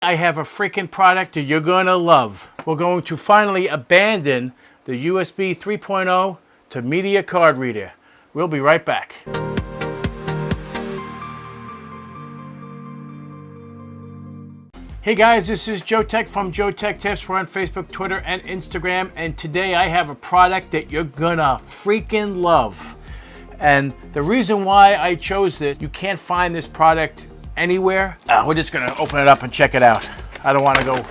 I have a freaking product that you're gonna love. We're going to finally abandon the USB 3.0 to media card reader. We'll be right back. Hey guys, this is JoeTech from JoeteckTips. We're on Facebook, Twitter, and Instagram, and today I have a product that you're gonna freaking love. And the reason why I chose this, you can't find this product anywhere. We're just gonna open it up and check it out. I don't wanna go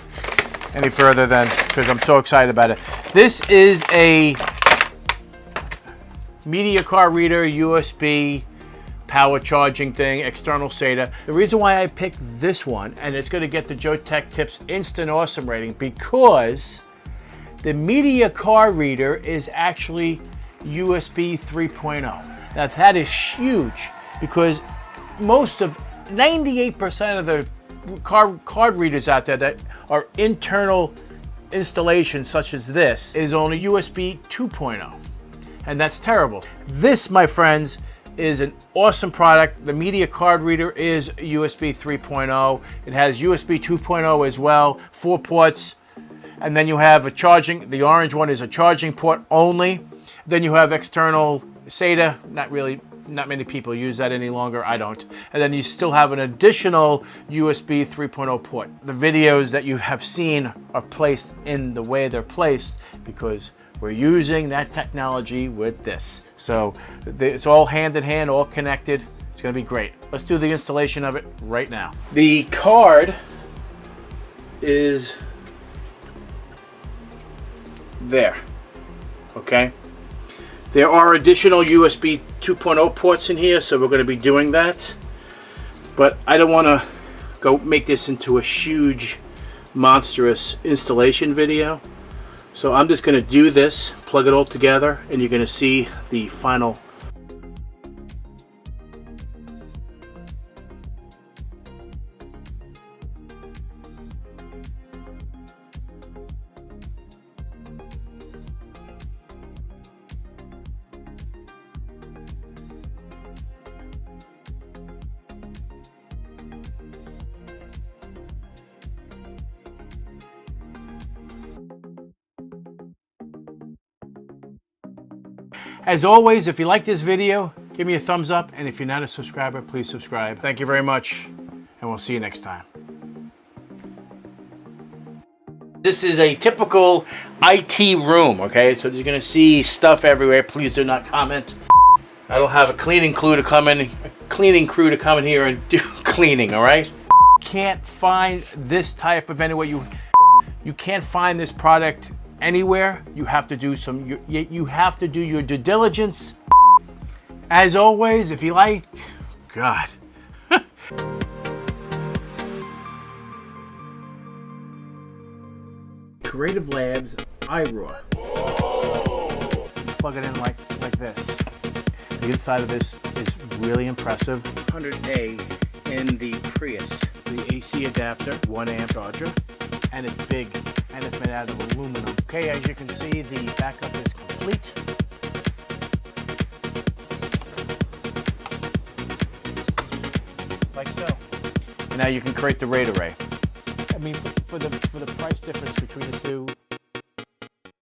any further than, because I'm so excited about it. This is a media card reader, USB, power charging thing, external SATA. The reason why I picked this one, and it's going to get the JoeTechTips Instant Awesome rating, because the media card reader is actually USB 3.0. Now that is huge, because 98% of the card readers out there that are internal installations such as this is only USB 2.0, and that's terrible. This, my friends, is an awesome product. The media card reader is USB 3.0. It has USB 2.0 as well, 4 ports. And then you have a charging, the orange one is a charging port only. Then you have external SATA. Not many people use that any longer. I don't. And then you still have an additional USB 3.0 port. The videos that you have seen are placed in the way they're placed because we're using that technology with this. So it's all hand in hand, all connected. It's gonna be great. Let's do the installation of it right now. The card is there, okay? There are additional USB 2.0 ports in here, so we're gonna be doing that. But I don't wanna go make this into a huge, monstrous installation video. So I'm just going to do this, plug it all together, and you're going to see the final. As always, if you like this video, give me a thumbs up, and if you're not a subscriber, please subscribe. Thank you very much, and we'll see you next time. This is a typical IT room, okay? So you're gonna see stuff everywhere. Please do not comment. I don't have a cleaning crew to come in here and do cleaning, all right? Can't find this type of anywhere. You can't find this product anywhere. You have to do you have to do your due diligence. As always, if you like, God. Creative Labs iRaw. Plug it in like this. The inside of this is really impressive. 100A in the Prius. The AC adapter, 1 amp charger, and it's big. And it's made out of aluminum. Okay, as you can see, the backup is complete. Like so. Now you can create the RAID array. I mean, for the price difference between the two,